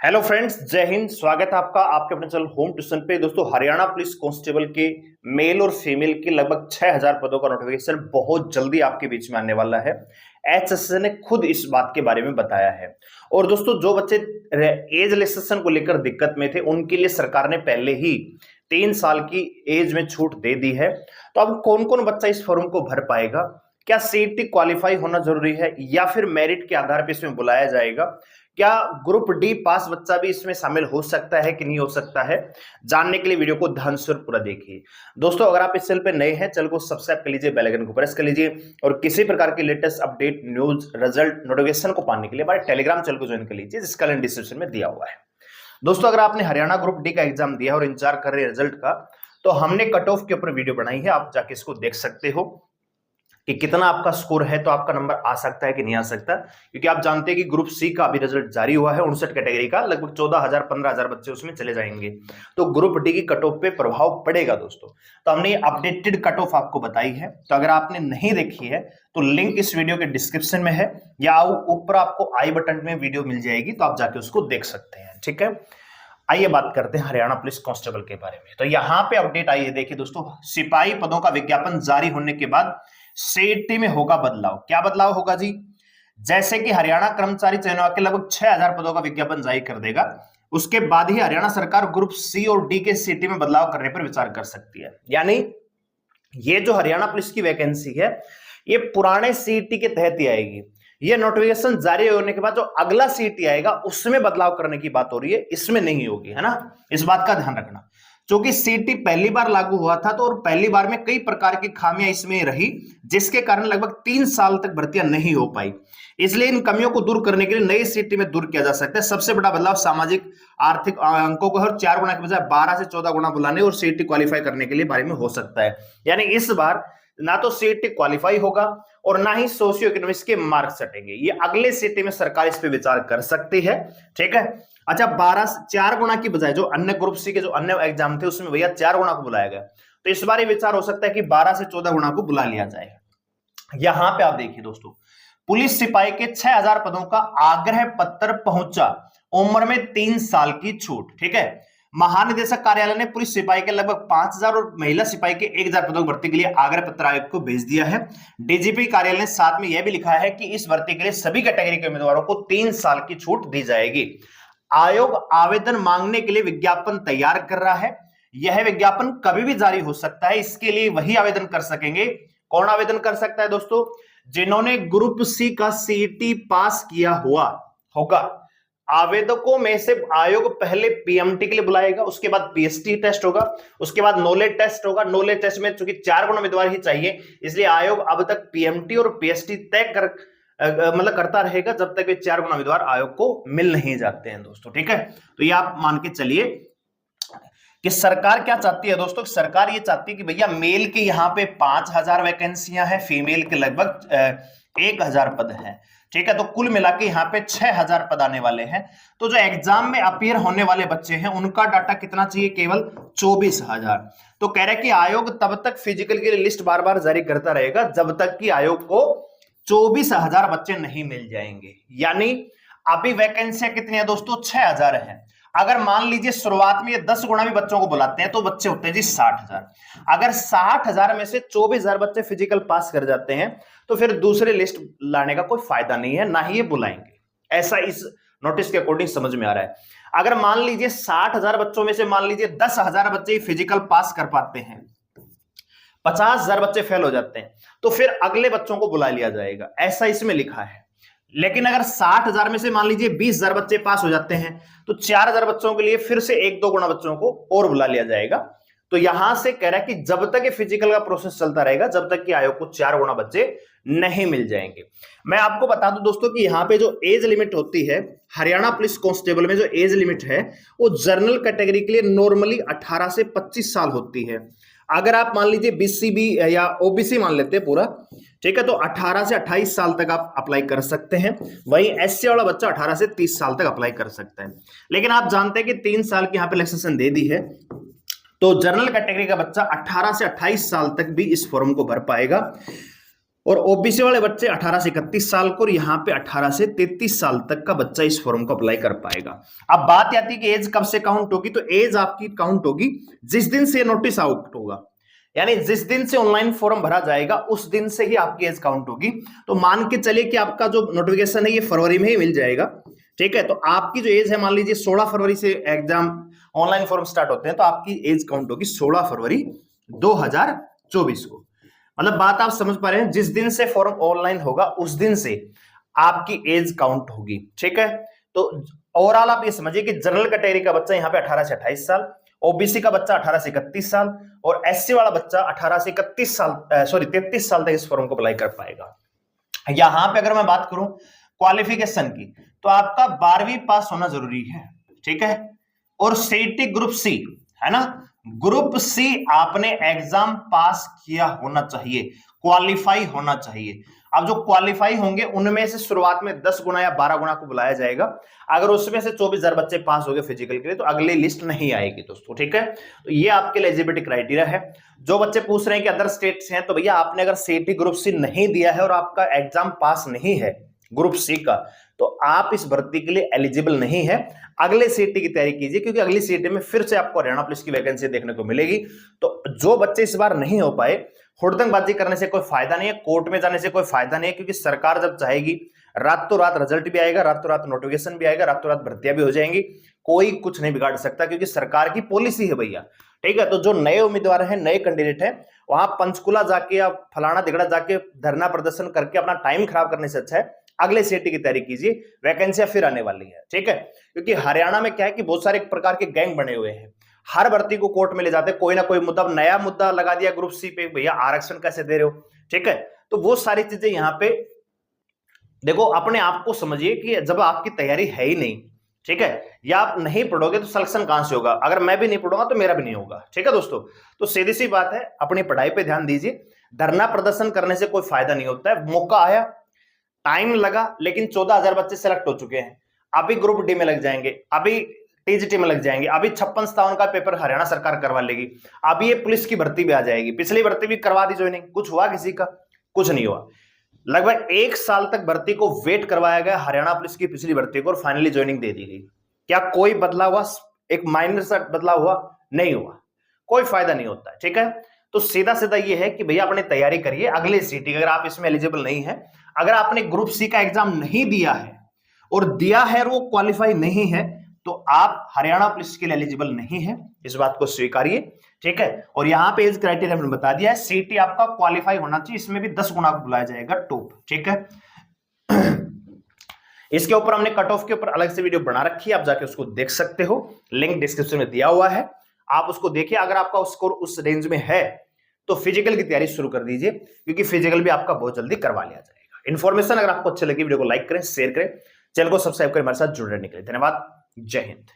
Hello friends, जय हिंद। स्वागत है आपका आपके अपने चैनल होम ट्यूशन पे। दोस्तों, हरियाणा पुलिस कांस्टेबल के मेल और फीमेल के लगभग 6000 पदों का नोटिफिकेशन बहुत जल्दी आपके बीच में आने वाला है। एचएसएस ने खुद इस बात के बारे में बताया है। और दोस्तों, जो बच्चे एज रिलैक्सेशन को लेकर दिक्कत में थे उनके लिए सरकार ने पहले ही 3 साल की एज में छूट दे दी है। तो अब कौन कौन बच्चा इस फॉर्म को भर पाएगा? क्या सीईटी क्वालिफाई होना जरूरी है या फिर मेरिट के आधार पर इसमें बुलाया जाएगा? क्या ग्रुप डी पास बच्चा भी इसमें शामिल हो सकता है कि नहीं हो सकता है? जानने के लिए वीडियो को ध्यान से पूरा देखिए। दोस्तों, अगर आप इस चैनल पे नए हैं, चैनल को सब्सक्राइब कर लीजिए, बेल आइकन को प्रेस कर लीजिए और किसी प्रकार की latest update, news, result, notification को पाने के लिए हमारे टेलीग्राम चैनल को ज्वाइन कर लीजिए, जिसका लिंक डिस्क्रिप्शन में दिया हुआ है। दोस्तों, अगर आपने हरियाणा ग्रुप डी का एग्जाम दिया और इंतजार कर रहे हैं रिजल्ट का, तो हमने कट ऑफ के ऊपर वीडियो बनाई है, आप जाके इसको देख सकते हो कि कितना आपका स्कोर है, तो आपका नंबर आ सकता है कि नहीं आ सकता। क्योंकि आप जानते हैं कि ग्रुप सी का अभी रिजल्ट जारी हुआ है, 59 कैटेगरी का लगभग 14,000 15,000 बच्चे उसमें चले जाएंगे, तो ग्रुप डी की कट ऑफ पे प्रभाव पड़ेगा। दोस्तों, तो हमने अपडेटेड कट ऑफ आपको बताई है, तो अगर आपने नहीं देखी है तो लिंक इस वीडियो के डिस्क्रिप्शन में है या ऊपर आपको आई बटन में वीडियो मिल जाएगी, तो आप जाके उसको देख सकते हैं। ठीक है, आइए बात करते हैं हरियाणा पुलिस कांस्टेबल के बारे में। तो यहां पे अपडेट आई है, देखिए दोस्तों, सिपाही पदों का विज्ञापन जारी होने के बाद सीईटी में होगा बदलाव। क्या बदलाव होगा जी? जैसे कि हरियाणा कर्मचारी चयन आयोग के लगभग 6000 पदों का विज्ञापन जारी कर देगा, उसके बाद ही हरियाणा सरकार ग्रुप सी और डी के सीईटी में बदलाव करने पर विचार कर सकती है। यानी ये जो हरियाणा पुलिस की वैकेंसी है, ये पुराने सीईटी के तहत ही आएगी। ये नोटिफिकेशन जारी होने के बाद जो अगला सीईटी आएगा उसमें बदलाव करने की बात हो रही है, इसमें नहीं होगी, है ना। इस बात का ध्यान रखना, क्योंकि सीईटी पहली बार लागू हुआ था तो और पहली बार में कई प्रकार की खामियां इसमें रही, जिसके कारण लगभग 3 साल तक भर्तियां नहीं हो पाई। इसलिए इन कमियों को दूर करने के लिए नई सीईटी में दूर किया जा सकता है। सबसे बड़ा बदलाव सामाजिक आर्थिक अंकों को हर 4 गुना के बजाय 12 से 14 गुना बुलाने और सीईटी क्वालिफाई करने के लिए बारे में हो सकता है। यानी इस बार ना तो सीईटी क्वालिफाई होगा और ना ही सोशियो इकोनॉमिक्स के मार्क्स सटेंगे। ये अगले सीईटी में सरकार इस पे विचार कर सकती है। ठीक है, अच्छा, 4 गुना की बजाय जो अन्य ग्रुप सी के जो अन्य एग्जाम थे उसमें भैया 4 गुना को बुलाया गया, तो इस बार ये विचार हो सकता है कि 12 से 14 गुना को बुला लिया जाए। यहां पे आप देखिए दोस्तों, पुलिस सिपाही के 6000 पदों का आग्रह पत्र पहुंचा, उम्र में 3 साल की छूट। ठीक है, महानिदेशक कार्यालय ने पुलिस सिपाही के लगभग 5000 और महिला सिपाही के 1000 पदों की भर्ती के लिए आग्रह पत्र आयोग को भेज दिया है। डीजीपी कार्यालय ने साथ में यह भी लिखा है कि इस भर्ती के लिए सभी कैटेगरी के उम्मीदवारों को 3 साल की छूट दी जाएगी। आयोग आवेदन मांगने के लिए विज्ञापन तैयार कर रहा है। यह विज्ञापन कभी भी जारी हो सकता है। इसके लिए वही आवेदन कर सकेंगे। कौन आवेदन कर सकता है दोस्तों? जिन्होंने ग्रुप सी का सीईटी पास किया हुआ होगा। आवेदकों में से आयोग पहले पीएमटी के लिए बुलाएगा, उसके बाद पीएसटी टेस्ट होगा, उसके बाद नॉलेज टेस्ट होगा। नॉलेज टेस्ट में चूंकि 4 गुना उम्मीदवार ही चाहिए, इसलिए आयोग अब तक पीएमटी और पीएसटी तय कर करता रहेगा जब तक ये 4 गुना उम्मीदवार आयोग को मिल नहीं जाते हैं दोस्तों। ठीक है, तो ये आप मान के चलिए कि सरकार क्या चाहती है दोस्तों। सरकार ये चाहती है कि भैया मेल के यहाँ पे 5000 वैकेंसियां हैं, फीमेल के लगभग 1000 पद हैं। ठीक है, तो कुल मिला के यहाँ पे 6000 पद आने वाले हैं। तो जो एग्जाम में अपीयर होने वाले बच्चे हैं उनका डाटा कितना चाहिए? केवल 24,000। तो कह रहे हैं कि आयोग तब तक फिजिकल की लिस्ट बार बार जारी करता रहेगा जब तक कि आयोग को 24,000 बच्चे नहीं मिल जाएंगे। यानी अभी वैकेंसियां कितनी है दोस्तों? 6000 है। अगर मान लीजिए शुरुआत में ये 10 गुना भी बच्चों को बुलाते हैं तो बच्चे होते हैं जी 60,000। अगर 60,000 में से 24,000 बच्चे फिजिकल पास कर जाते हैं तो फिर दूसरे लिस्ट लाने का कोई फायदा नहीं है, ना ही ये बुलाएंगे। ऐसा इस नोटिस के अकॉर्डिंग समझ में आ रहा है। अगर मान लीजिए 60,000 बच्चों में से मान लीजिए 10,000 बच्चे फिजिकल पास कर पाते हैं, 50,000 बच्चे फेल हो जाते हैं, तो फिर अगले बच्चों को बुला लिया जाएगा, ऐसा इसमें लिखा है। लेकिन अगर 60,000 में से मान लीजिए 20,000 बच्चे पास हो जाते हैं तो 4,000 बच्चों के लिए फिर से 1-2 गुना बच्चों को और बुला लिया जाएगा। तो यहां से कह रहा है कि जब तक ये फिजिकल का प्रोसेस चलता रहेगा, जब तक कि आयोग को 4 गुना बच्चे नहीं मिल जाएंगे। मैं आपको बता दूं दोस्तों कि यहाँ पे जो एज लिमिट होती है हरियाणा पुलिस कांस्टेबल में, जो एज लिमिट है वो जनरल कैटेगरी के लिए नॉर्मली 18 से 25 साल होती है। अगर आप मान लीजिए बीसीबी या ओबीसी मान लेते हैं पूरा, ठीक है, तो 18 से 28 साल तक आप अप्लाई कर सकते हैं। वहीं एससी वाला बच्चा 18 से 30 साल तक अप्लाई कर सकता है। लेकिन आप जानते हैं कि 3 साल की यहाँ पे रिलैक्सेशन दे दी है, तो जनरल कैटेगरी का बच्चा 18 से 28 साल तक भी इस फॉर्म को भर पाएगा। और ओबीसी वाले बच्चे 18 से 31 साल को, और यहाँ पे 18 से 33 साल तक का बच्चा इस फॉर्म को अप्लाई कर पाएगा। अब बात आती है कि एज कब से काउंट होगी, तो एज आपकी काउंट होगी जिस दिन से नोटिस आउट होगा, यानी जिस दिन से ऑनलाइन फॉर्म भरा जाएगा उस दिन से ही आपकी एज काउंट होगी। तो मान के चलिए कि आपका जो नोटिफिकेशन है ये फरवरी में ही मिल जाएगा, ठीक है, तो आपकी जो एज है मान लीजिए 16 फरवरी से एग्जाम ऑनलाइन फॉर्म स्टार्ट होते हैं, तो आपकी एज काउंट होगी 16 फरवरी 2024 को। मतलब बात आप समझ पा रहे हैं, जिस दिन से फॉर्म ऑनलाइन होगा उस दिन से आपकी एज काउंट होगी, ठीक है। तो ओवरऑल आप ये समझिए कि जनरल कैटेगरी का बच्चा यहाँ पे 18 से 28 साल, ओबीसी का बच्चा 18 से 31 साल, और एससी वाला बच्चा 18 से 31 साल 33 साल तक इस फॉर्म को अप्लाई कर पाएगा। यहां पे अगर मैं बात करूं क्वालिफिकेशन की, तो आपका 12वीं पास होना जरूरी है, ठीक है, और सीईटी ग्रुप सी है ना, ग्रुप सी आपने एग्जाम पास किया होना चाहिए, क्वालिफाई होना चाहिए। अब जो क्वालिफाई होंगे उनमें से शुरुआत में 10 गुना या 12 गुना को बुलाया जाएगा। अगर उसमें से 24,000 बच्चे पास हो गए फिजिकल के लिए तो अगली लिस्ट नहीं आएगी दोस्तों, ठीक है। तो ये आपके एलिजिबिलिटी क्राइटेरिया है। जो बच्चे पूछ रहे हैं कि अदर स्टेट से हैं, तो भैया आपने अगर सीईटी ग्रुप सी नहीं दिया है और आपका एग्जाम पास नहीं है ग्रुप सी का, तो आप इस भर्ती के लिए एलिजिबल नहीं है। अगले सीईटी की तैयारी कीजिए, क्योंकि अगली सीईटी में फिर से आपको हरियाणा पुलिस की वैकेंसी देखने को मिलेगी। तो जो बच्चे इस बार नहीं हो पाए, हुड़दंगबाजी करने से कोई फायदा नहीं है, कोर्ट में जाने से कोई फायदा नहीं है, क्योंकि सरकार जब चाहेगी रातों रात रिजल्ट भी आएगा, रातों रात नोटिफिकेशन भी आएगा, रातों रात भर्तियां भी हो जाएंगी, कोई कुछ नहीं बिगाड़ सकता, क्योंकि सरकार की पॉलिसी है भैया, ठीक है। तो जो नए उम्मीदवार हैं, नए कैंडिडेट हैं, वहां पंचकुला जाके या फलाना दिगड़ा जाके धरना प्रदर्शन करके अपना टाइम खराब करने से अच्छा है अगले सीईटी की तैयारी कीजिए, वैकेंसियां फिर आने वाली है, ठीक है। क्योंकि हरियाणा में क्या है कि बहुत सारे प्रकार के गैंग बने हुए हैं, हर भर्ती को कोर्ट में ले जाते हैं, कोई ना कोई मुद्दा, नया मुद्दा लगा दिया ग्रुप सी पे, भैया आरक्षण कैसे दे रहे हो, ठीक है। तो वो सारी चीजें यहाँ पे देखो, अपने आप को समझिए कि जब आपकी तैयारी है ही नहीं, ठीक है, या आप नहीं पढ़ोगे तो सिलेक्शन कहां से होगा, अगर मैं भी नहीं पढ़ूंगा तो मेरा भी नहीं होगा, ठीक है दोस्तों। तो सीधी सी बात है, अपनी पढ़ाई पे ध्यान दीजिए, धरना प्रदर्शन करने से कोई फायदा नहीं होता है। मौका आया, टाइम लगा, लेकिन 14,000 बच्चे सेलेक्ट हो चुके हैं, अभी ग्रुप डी में लग जाएंगे, अभी टीजीटी में लग जाएंगे, अभी 56-57 का पेपर हरियाणा सरकार करवा लेगी, अभी ये पुलिस की भर्ती भी आ जाएगी, पिछली भर्ती भी करवा दी ज्वाइनिंग, कुछ हुआ किसी का? कुछ नहीं हुआ। लगभग 1 साल तक भर्ती को वेट करवाया गया, हरियाणा पुलिस की पिछली भर्ती को, और फाइनली ज्वाइनिंग दे दी गई। क्या कोई बदलाव हुआ? एक माइनर सा बदलाव हुआ? नहीं हुआ। कोई फायदा नहीं होता है, ठीक है। तो सीधा सीधा ये है कि भैया अपनी तैयारी करिए अगले सीटी, अगर आप इसमें एलिजिबल नहीं है, अगर आपने ग्रुप सी का एग्जाम नहीं दिया है और दिया है और वो क्वालिफाई नहीं है, तो आप हरियाणा पुलिस के लिए एलिजिबल नहीं है, इस बात को स्वीकारिए, ठीक है। और यहां पे एज क्राइटेरिया हमने बता दिया है, सीटी आपका क्वालिफाई होना चाहिए, इसमें भी 10 गुना को बुलाया जाएगा टॉप, ठीक है। इसके ऊपर हमने कट ऑफ के ऊपर अलग से वीडियो बना रखी है, आप जाके उसको देख सकते हो, लिंक डिस्क्रिप्शन में दिया हुआ है, आप उसको देखिए। अगर आपका स्कोर उस रेंज में है तो फिजिकल की तैयारी शुरू कर दीजिए, क्योंकि फिजिकल भी आपका बहुत जल्दी करवा लिया जाएगा। इन्फॉर्मेशन अगर आपको अच्छी लगी, वीडियो को लाइक करें, शेयर करें, चैनल को सब्सक्राइब करें, हमारे साथ जुड़े रहने के लिए धन्यवाद। जय हिंद।